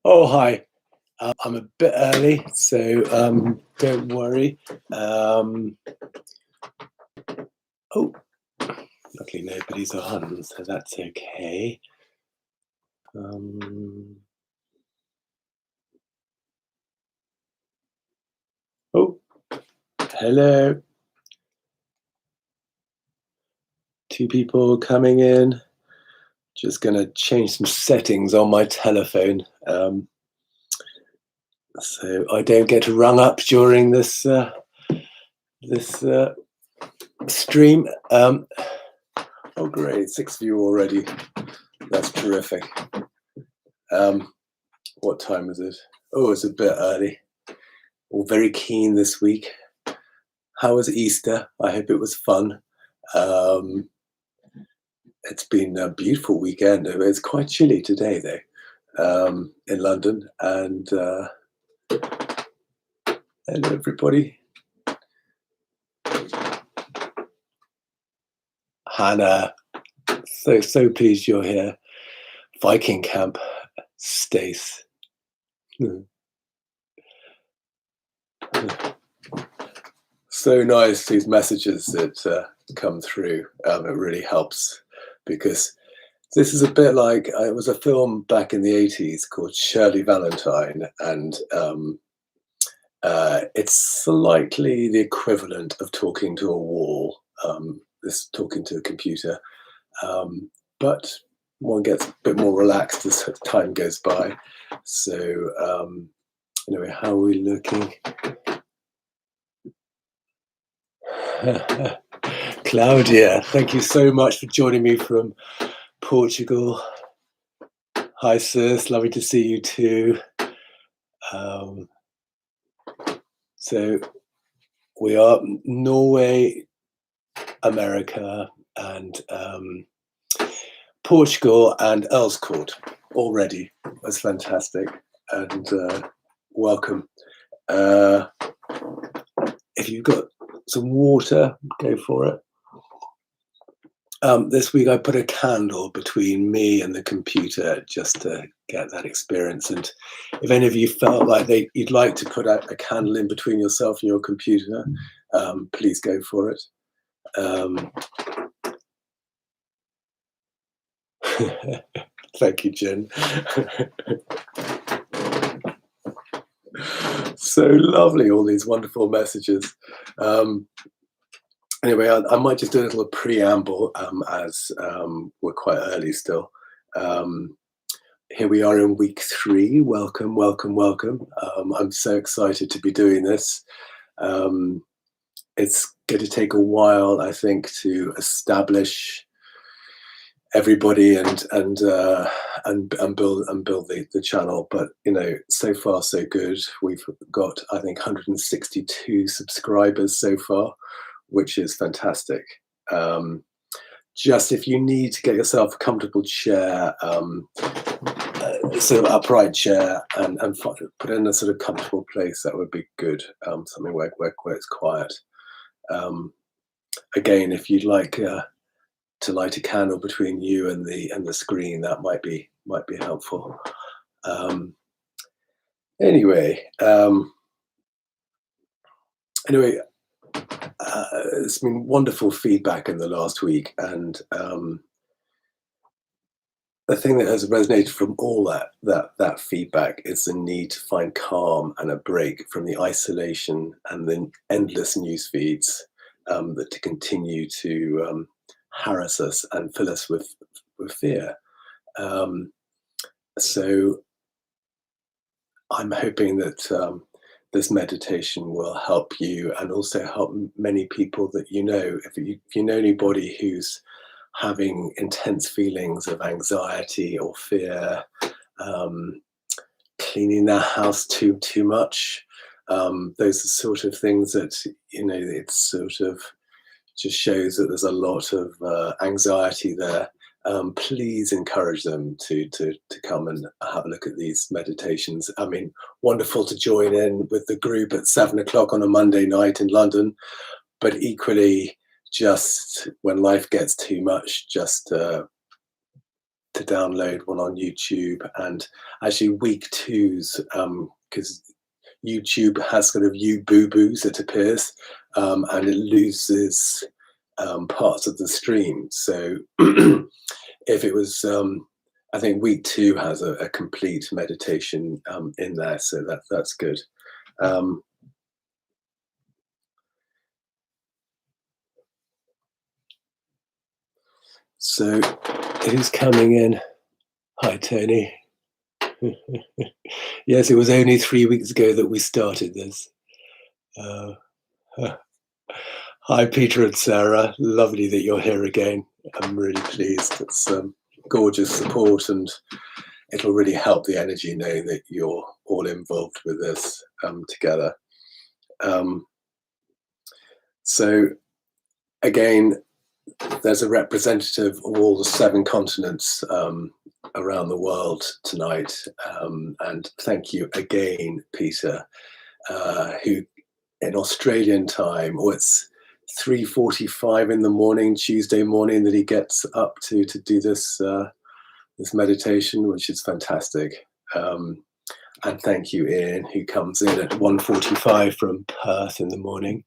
Oh, hi. I'm a bit early, so don't worry. Um, oh, luckily nobody's on, so that's okay. Um, oh, hello. Two people coming in. Just going to change some settings on my telephone, so I don't get rung up during this stream. Oh, great, 6 of you already. That's terrific. What time is it? Oh, it's a bit early. All very keen this week. How was Easter? I hope it was fun. Um, it's been a beautiful weekend. It's quite chilly today, though, in London. And hello, everybody. Hannah, so pleased you're here. Viking Camp, Stace. So nice, these messages that come through. It really helps because this is a bit like it was a film back in the 80s called Shirley Valentine, and it's slightly the equivalent of talking to a wall, this talking to a computer, but one gets a bit more relaxed as time goes by. So anyway, how are we looking? Claudia, thank you so much for joining me from Portugal. Hi, sis. Lovely to see you too. So we are Norway, America, and Portugal, and Earl's Court already. That's fantastic. And welcome. If you've got some water, go for it. This week I put a candle between me and the computer just to get that experience. And if any of you felt like you'd like to put a candle in between yourself and your computer, please go for it. Thank you, Jen. So lovely, all these wonderful messages. Anyway, I might just do a little preamble as we're quite early still. Here we are in week 3. Welcome, welcome, welcome. I'm so excited to be doing this. It's going to take a while, I think, to establish everybody and build the channel. But so far so good. We've got, I think, 162 subscribers so far, which is fantastic. Just if you need to get yourself a comfortable chair, sort of upright chair, and put in a sort of comfortable place, that would be good. Something where it's quiet. Again, if you'd like to light a candle between you and the screen, that might be helpful. Anyway, it's been wonderful feedback in the last week, and the thing that has resonated from all that feedback is the need to find calm and a break from the isolation and the endless news feeds that to continue to harass us and fill us with fear. So I'm hoping that this meditation will help you and also help many people that you know. If you know anybody who's having intense feelings of anxiety or fear, cleaning their house too much, those are sort of things that, it's sort of just shows that there's a lot of anxiety there. Please encourage them to come and have a look at these meditations. I mean, wonderful to join in with the group at 7 o'clock on a Monday night in London, but equally, just when life gets too much, just to download one on YouTube, and actually week two's, because YouTube has kind of you boo boos, it appears, and it loses parts of the stream. So if it was, I think week two has a complete meditation in there, so that's good. So who's coming in? Hi, Tony. Yes, it was only 3 weeks ago that we started this. Hi, Peter and Sarah. Lovely that you're here again. I'm really pleased. It's gorgeous support, and it'll really help the energy knowing that you're all involved with this together. So again, there's a representative of all the 7 continents around the world tonight, and thank you again, Peter, who in Australian time, or it's 3:45 in the morning, Tuesday morning, that he gets up to do this this meditation, which is fantastic. And thank you, Ian, who comes in at 1:45 from Perth in the morning.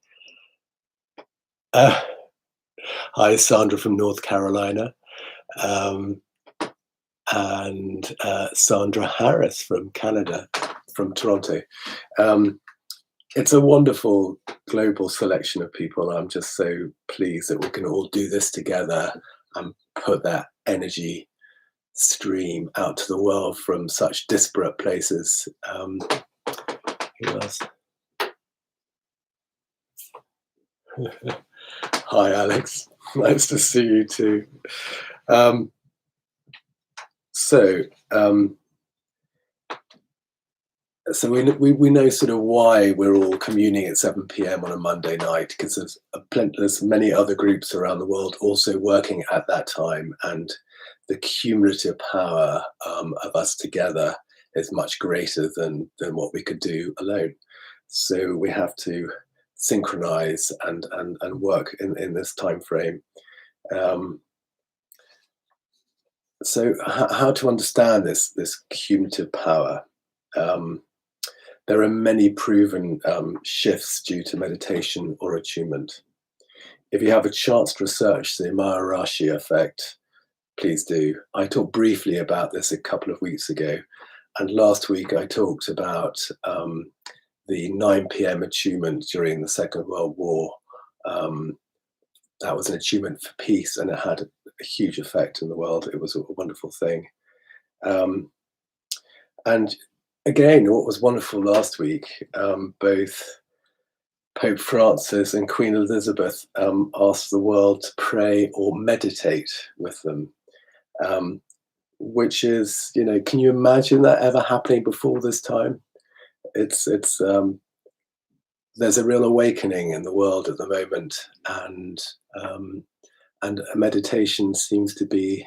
Hi, Sandra from North Carolina, and Sandra Harris from Canada, from Toronto. It's a wonderful global selection of people. I'm just so pleased that we can all do this together and put that energy stream out to the world from such disparate places. Who else? Hi, Alex. Nice to see you too. So we know sort of why we're all communing at 7 p.m. on a Monday night, because there's many other groups around the world also working at that time, and the cumulative power of us together is much greater than what we could do alone. So we have to synchronize and work in this time frame. So how to understand this cumulative power? There are many proven shifts due to meditation or attunement. If you have a chance to research the Maharishi effect, please do. I talked briefly about this a couple of weeks ago, and last week I talked about the 9 p.m. attunement during the Second World War. That was an attunement for peace, and it had a huge effect in the world. It was a wonderful thing. And again, what was wonderful last week, both Pope Francis and Queen Elizabeth asked the world to pray or meditate with them, which is, can you imagine that ever happening before this time? It's there's a real awakening in the world at the moment, and meditation seems to be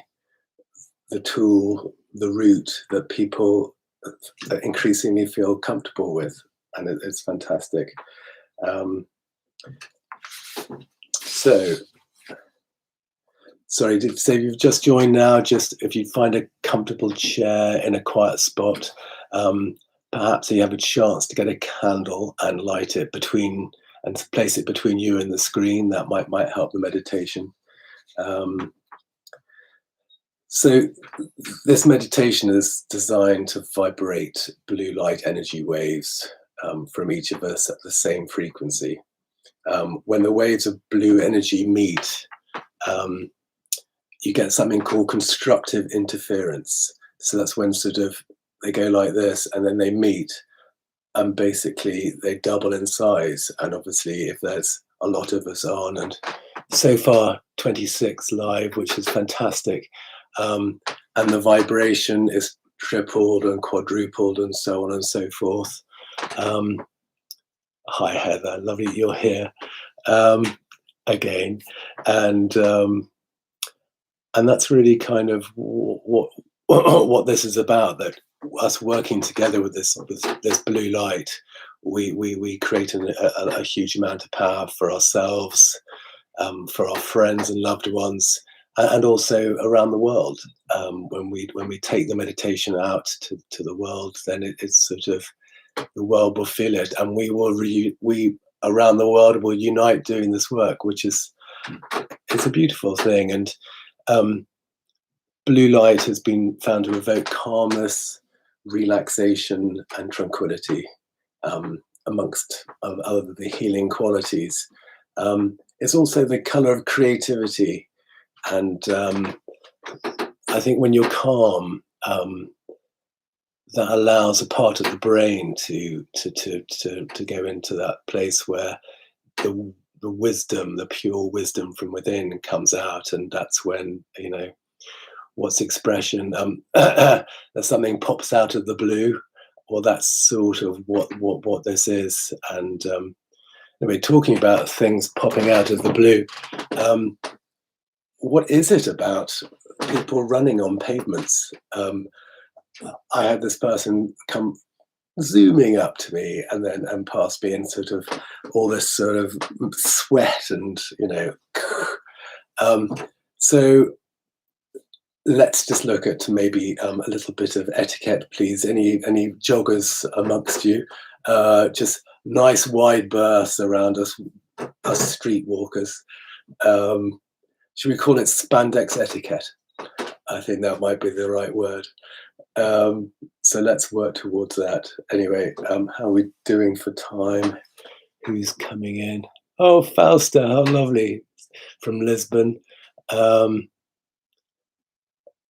the tool, the route that people increasingly feel comfortable with, and it's fantastic. So, sorry, so you've just joined now, just if you find a comfortable chair in a quiet spot, perhaps you have a chance to get a candle and light it and place it between you and the screen. That might help the meditation. So this meditation is designed to vibrate blue light energy waves from each of us at the same frequency. When the waves of blue energy meet, you get something called constructive interference. So that's when sort of they go like this, and then they meet, and basically they double in size. And obviously, if there's a lot of us on, and so far 26 live, which is fantastic, and the vibration is tripled and quadrupled and so on and so forth. Hi Heather, lovely you're here again, and that's really kind of what this is about, that us working together with this blue light, we create a huge amount of power for ourselves, for our friends and loved ones, and also around the world. when we take the meditation out to the world, then it's sort of, the world will feel it, and we around the world will unite doing this work, which is, it's a beautiful thing. And blue light has been found to evoke calmness, relaxation, and tranquility, amongst other the healing qualities. It's also the color of creativity, and I think when you're calm, that allows a part of the brain to go into that place where the wisdom, the pure wisdom from within comes out, and that's when, what's expression, that something pops out of the blue, or that's sort of what this is. And anyway, talking about things popping out of the blue, what is it about people running on pavements? I had this person come zooming up to me and past me, and sort of all this sort of sweat and so let's just look at maybe a little bit of etiquette, please. Any joggers amongst you? Just nice wide berths around us streetwalkers. Should we call it spandex etiquette? I think that might be the right word. So let's work towards that. Anyway, how are we doing for time? Who's coming in? Oh, Fausta, how lovely, from Lisbon.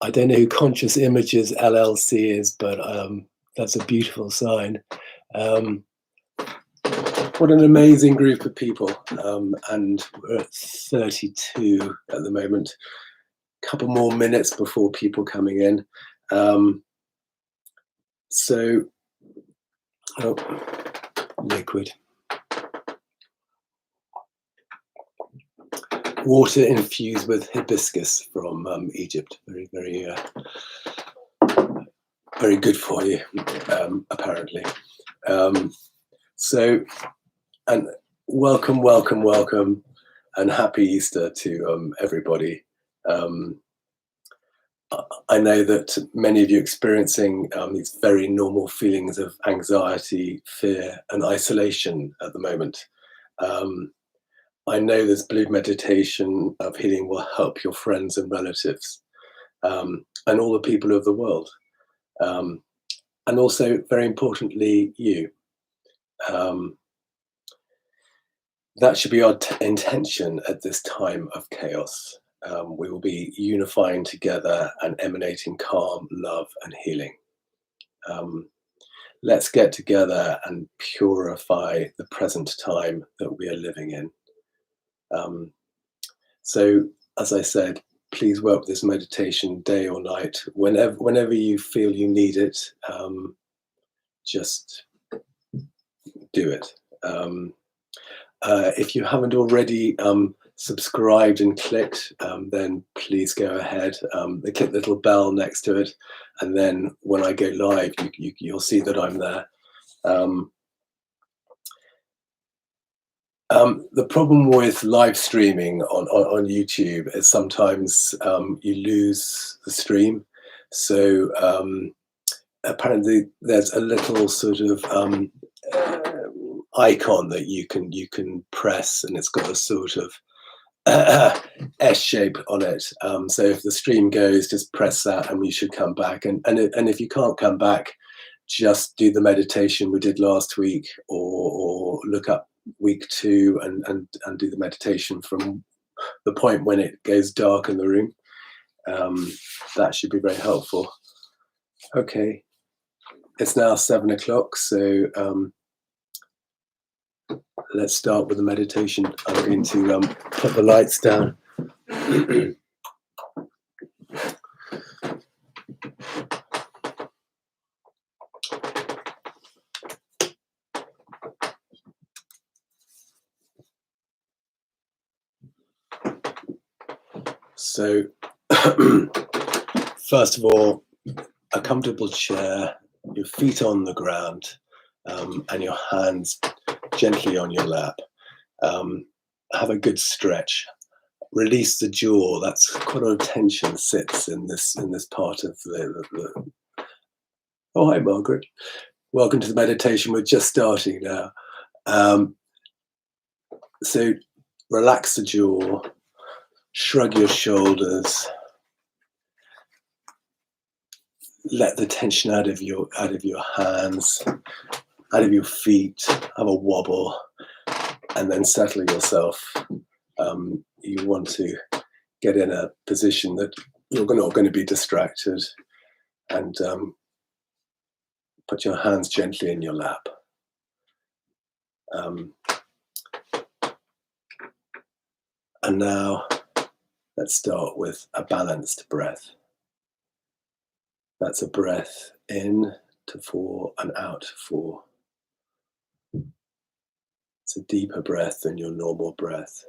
I don't know who Conscious Images LLC is, but that's a beautiful sign. What an amazing group of people. And we're at 32 at the moment. Couple more minutes before people coming in. So, liquid. Water infused with hibiscus from Egypt. Very, very, very good for you, apparently. So, and welcome, and happy Easter to everybody. I know that many of you are experiencing these very normal feelings of anxiety, fear, and isolation at the moment. I know this blue meditation of healing will help your friends and relatives, and all the people of the world. And also, very importantly, you. That should be our intention at this time of chaos. We will be unifying together and emanating calm, love, and healing. Let's get together and purify the present time that we are living in. So, as I said, please work with this meditation day or night, whenever you feel you need it. Just do it. If you haven't already subscribed and clicked, then please go ahead. Click the little bell next to it, and then when I go live, you'll see that I'm there. The problem with live streaming on YouTube is sometimes you lose the stream. So apparently there's a little sort of icon that you can press, and it's got a sort of S shape on it. So if the stream goes, just press that, and we should come back. And if you can't come back, just do the meditation we did last week, or look up week 2 and do the meditation from the point when it goes dark in the room. That should be very helpful. Okay, it's now 7 o'clock, so let's start with the meditation. I'm going to put the lights down. So, first of all, a comfortable chair, your feet on the ground, and your hands gently on your lap. Have a good stretch. release the jaw. That's quite a lot of tension sits in this part of the. Oh, hi, Margaret. Welcome to the meditation. We're just starting now. Um, so relax the jaw, shrug your shoulders, let the tension out of your hands, out of your feet, have a wobble, and then settle yourself. You want to get in a position that you're not going to be distracted, and put your hands gently in your lap. And now let's start with a balanced breath. That's a breath in to 4 and out to 4. It's a deeper breath than your normal breath.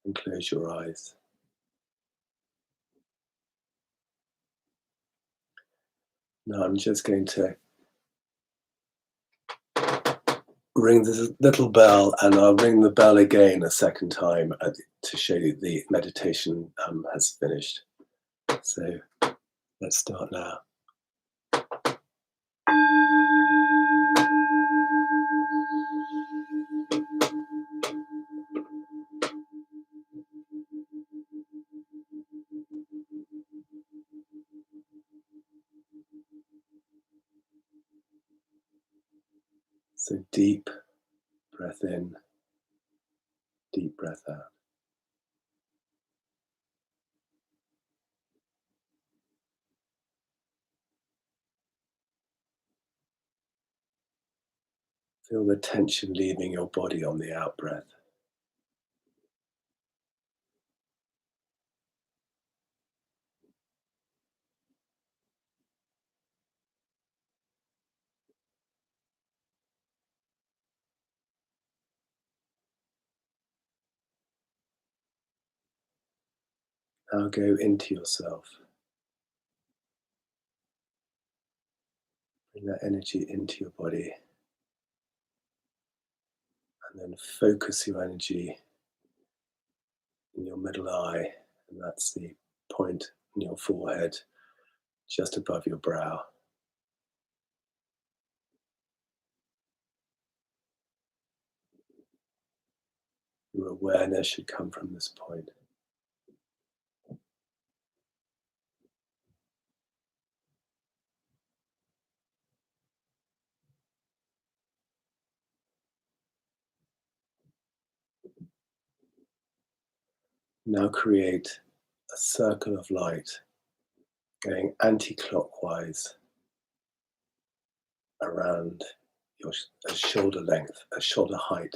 And close your eyes. Now I'm just going to ring this little bell, and I'll ring the bell again a second time to show you the meditation has finished. So let's start now. So deep breath in, deep breath out. Feel the tension leaving your body on the out breath. Now go into yourself. Bring that energy into your body, and then focus your energy in your middle eye, and that's the point in your forehead just above your brow. Your awareness should come from this point. Now create a circle of light going anti-clockwise around your shoulder length, a shoulder height.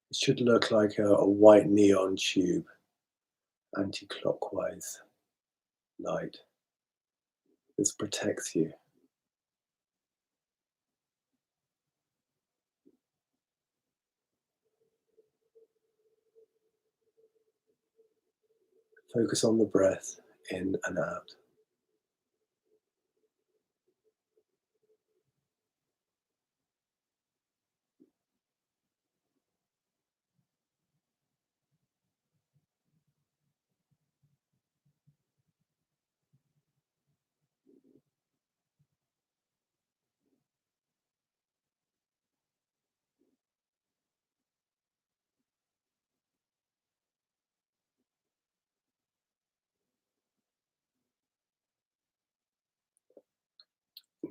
It should look like a white neon tube, anti-clockwise light. This protects you. Focus on the breath in and out.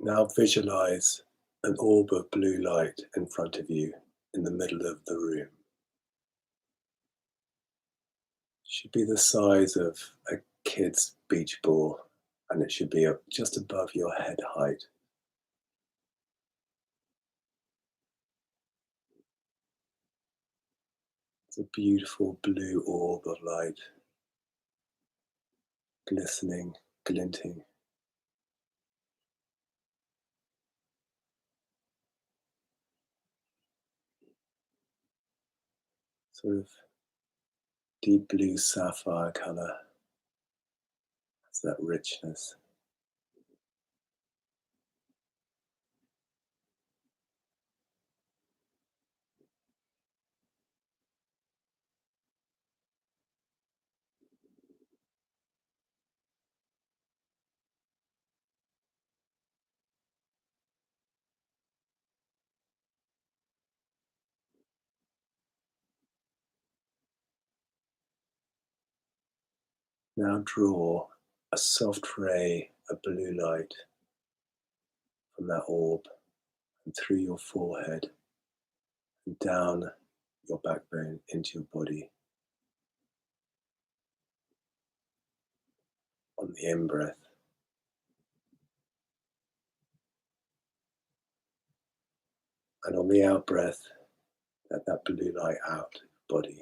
Now visualize an orb of blue light in front of you in the middle of the room. It should be the size of a kid's beach ball, and it should be just above your head height. It's a beautiful blue orb of light, glistening, glinting. sort of deep blue sapphire color. It's that richness. Now draw a soft ray of blue light from that orb and through your forehead and down your backbone into your body. On the in breath, and on the out breath, let that blue light out of your body.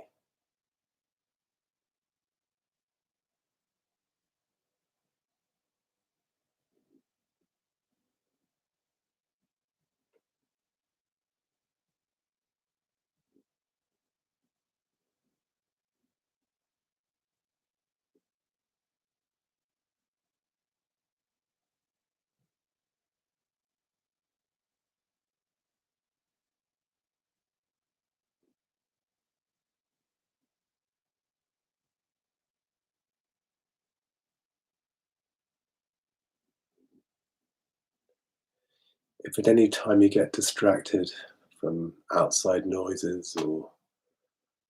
If at any time you get distracted from outside noises or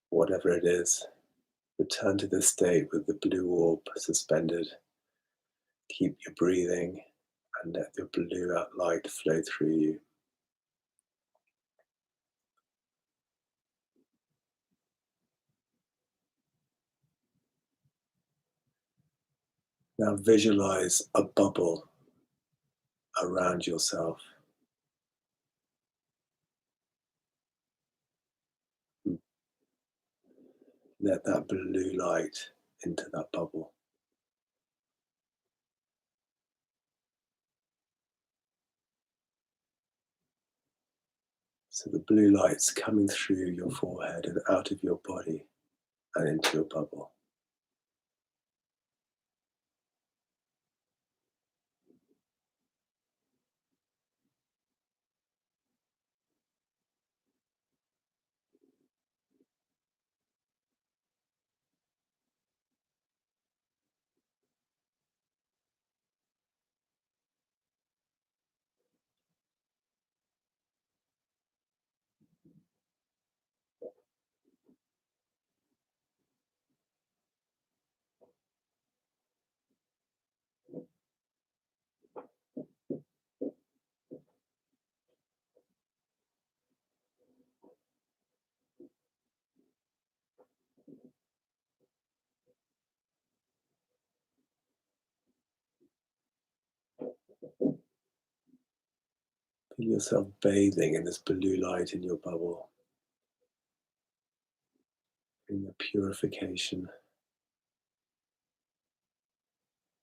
whatever it is, return to this state with the blue orb suspended. Keep your breathing and let the blue light flow through you. Now visualize a bubble around yourself. Let that blue light into that bubble. So the blue light's coming through your forehead and out of your body and into your bubble. Feel yourself bathing in this blue light in your bubble, in the purification.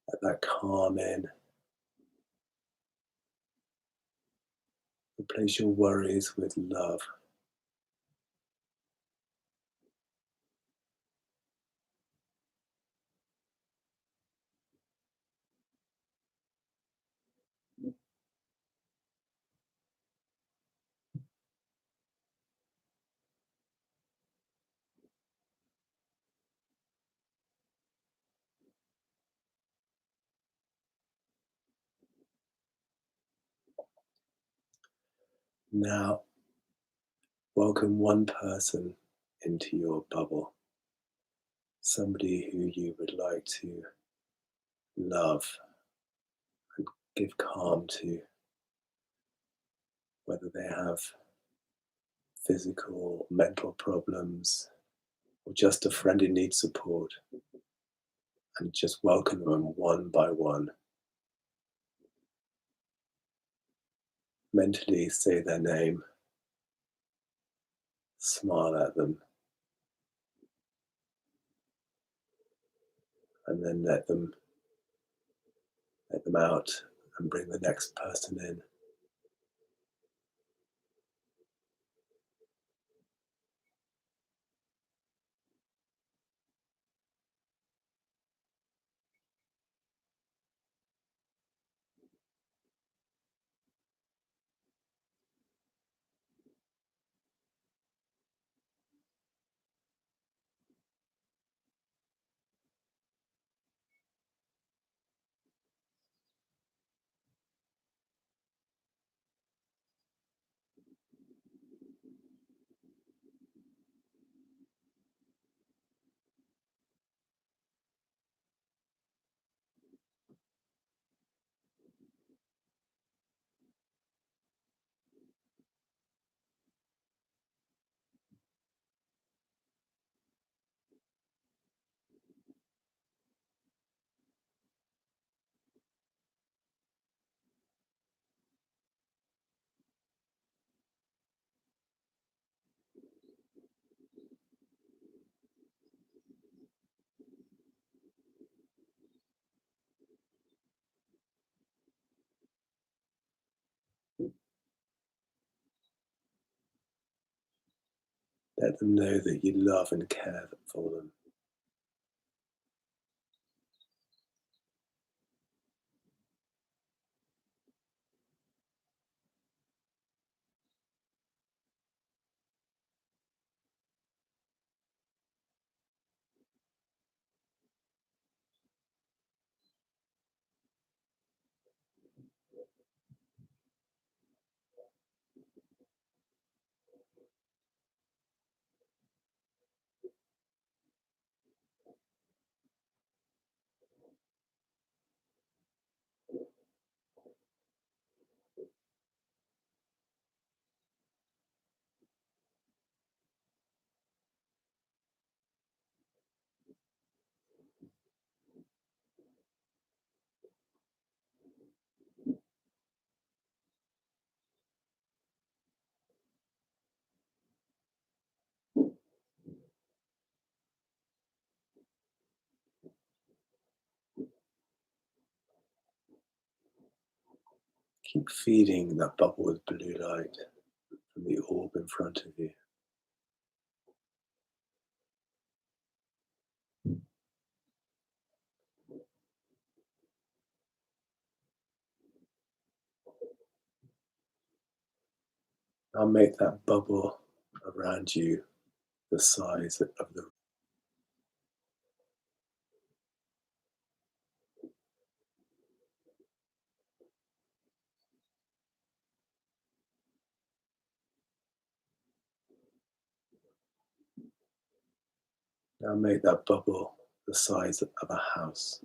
Let that calm in. Replace your worries with love. Now, welcome one person into your bubble, somebody who you would like to love and give calm to, whether they have physical, mental problems, or just a friend who needs support, and just welcome them one by one. Mentally say their name, smile at them, and then let them out and bring the next person in. Let them know that you love and care for them. Keep feeding that bubble with blue light from the orb in front of you. I'll make that bubble around you the size of the. Now make that bubble the size of a house.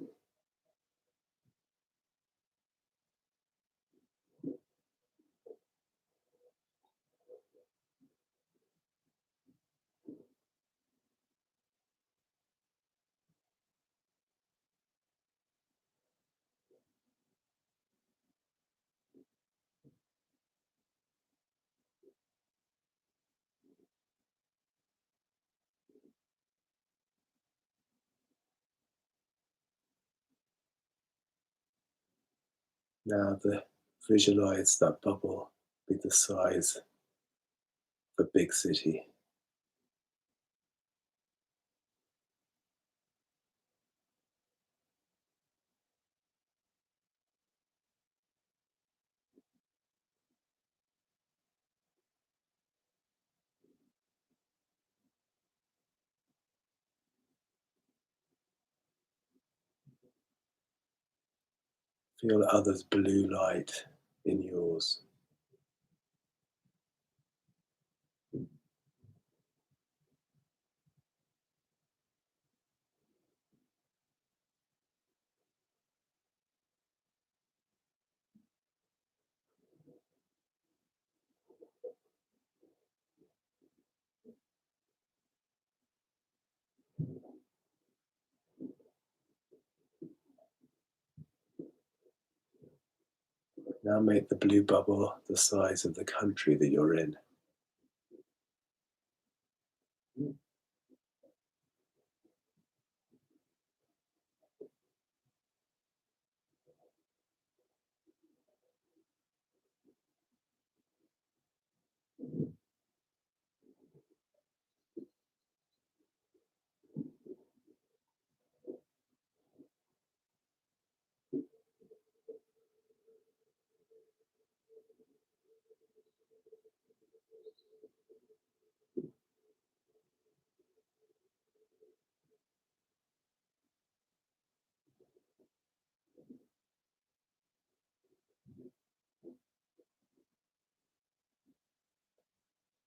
Now visualize that bubble be the size of a big city. Feel others' blue light in yours. Now make the blue bubble the size of the country that you're in.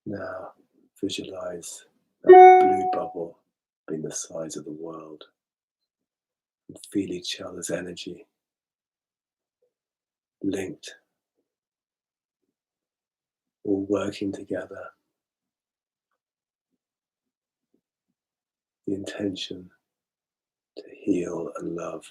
Now visualize that blue bubble being the size of the world and feel each other's energy linked, all working together. The intention to heal and love.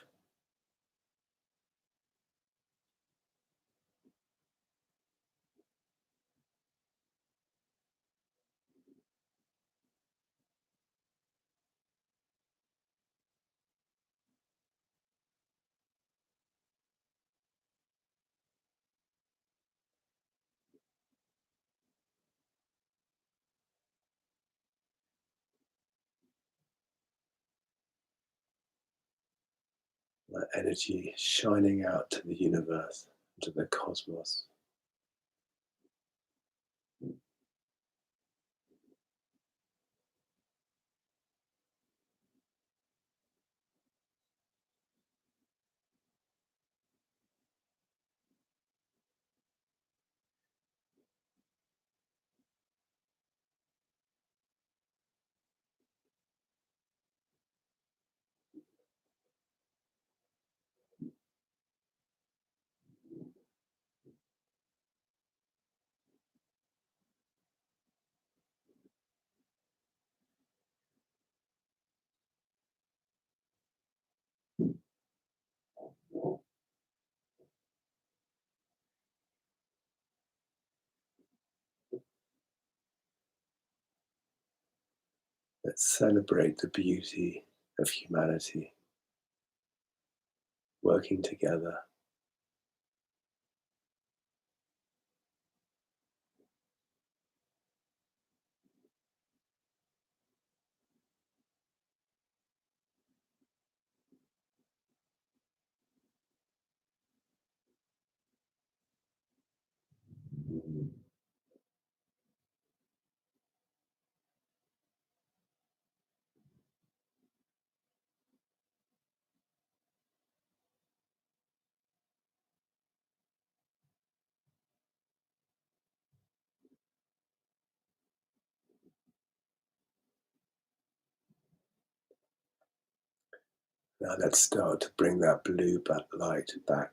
that energy shining out to the universe, to the cosmos. Let's celebrate the beauty of humanity working together. Now let's start to bring that blue light back.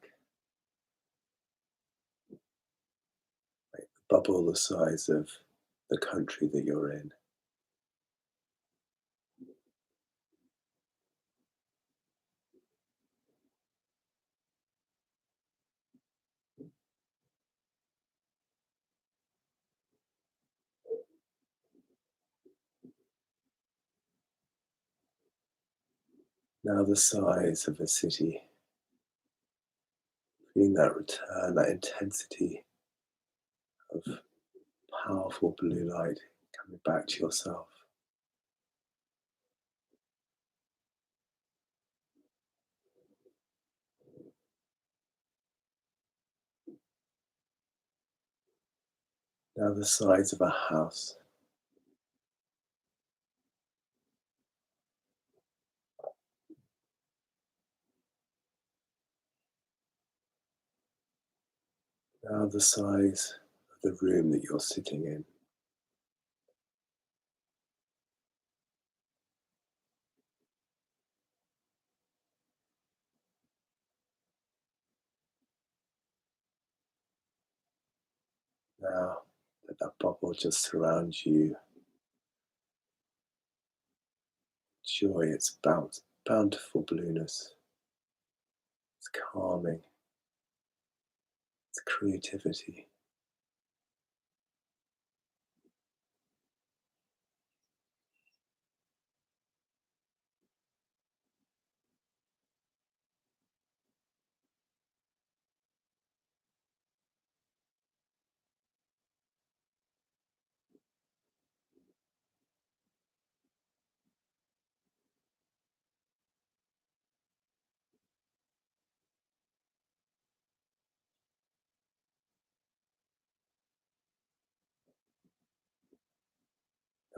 Make the bubble the size of the country that you're in. Now the size of a city. Feeling that return, that intensity of powerful blue light coming back to yourself. Now the size of a house. Now the size of the room that you're sitting in. Now let that bubble just surround you. Joy, its bountiful blueness. It's calming. It's creativity.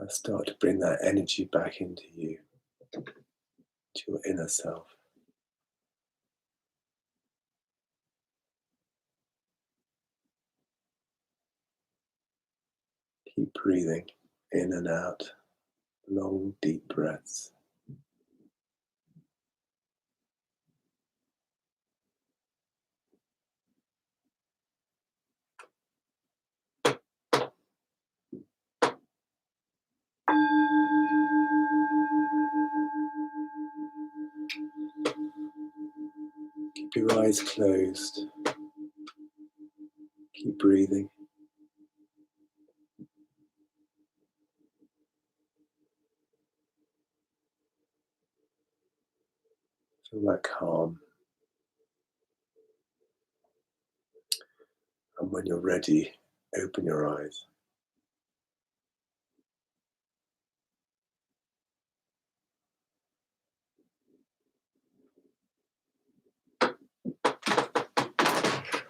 Now start to bring that energy back into you, to your inner self. Keep breathing in and out, long, deep breaths. Keep your eyes closed. Keep breathing. Feel that calm. And when you're ready, open your eyes.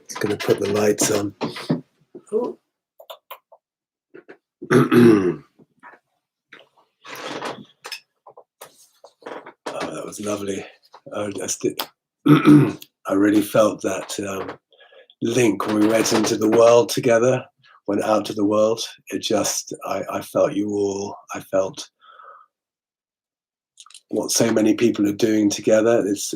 Just going to put the lights on. Oh. Oh, that was lovely. I really felt that link when we went into the world together, went out to the world. It just, I felt you all. I felt what so many people are doing together. It's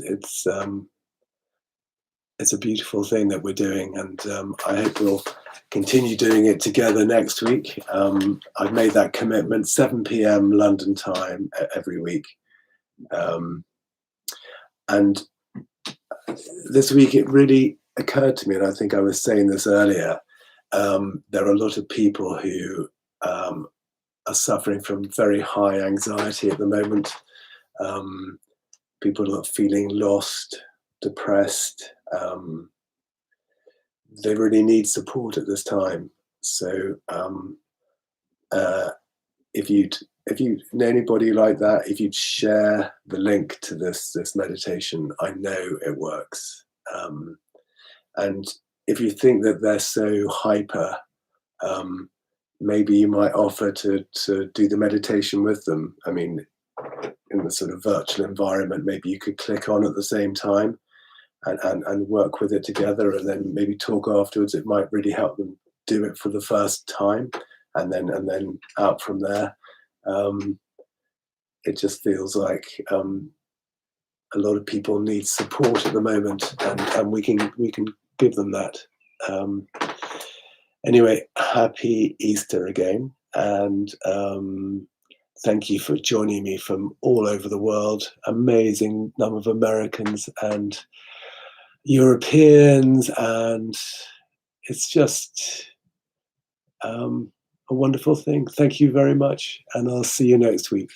a beautiful thing that we're doing, and I hope we'll continue doing it together next week. I've made that commitment, 7 p.m. London time every week. And this week it really occurred to me, and I think I was saying this earlier, there are a lot of people who are suffering from very high anxiety at the moment. People are feeling lost, depressed. They really need support at this time. So if you know anybody like that, if you'd share the link to this meditation, I know it works. And if you think that they're so hyper, maybe you might offer to do the meditation with them. I mean, in the sort of virtual environment, maybe you could click on at the same time and work with it together, and then maybe talk afterwards. It might really help them do it for the first time, and then out from there. It just feels like a lot of people need support at the moment, and we can give them that. Anyway, happy Easter again, and thank you for joining me from all over the world. Amazing number of Americans and Europeans, and it's just a wonderful thing. Thank you very much, and I'll see you next week.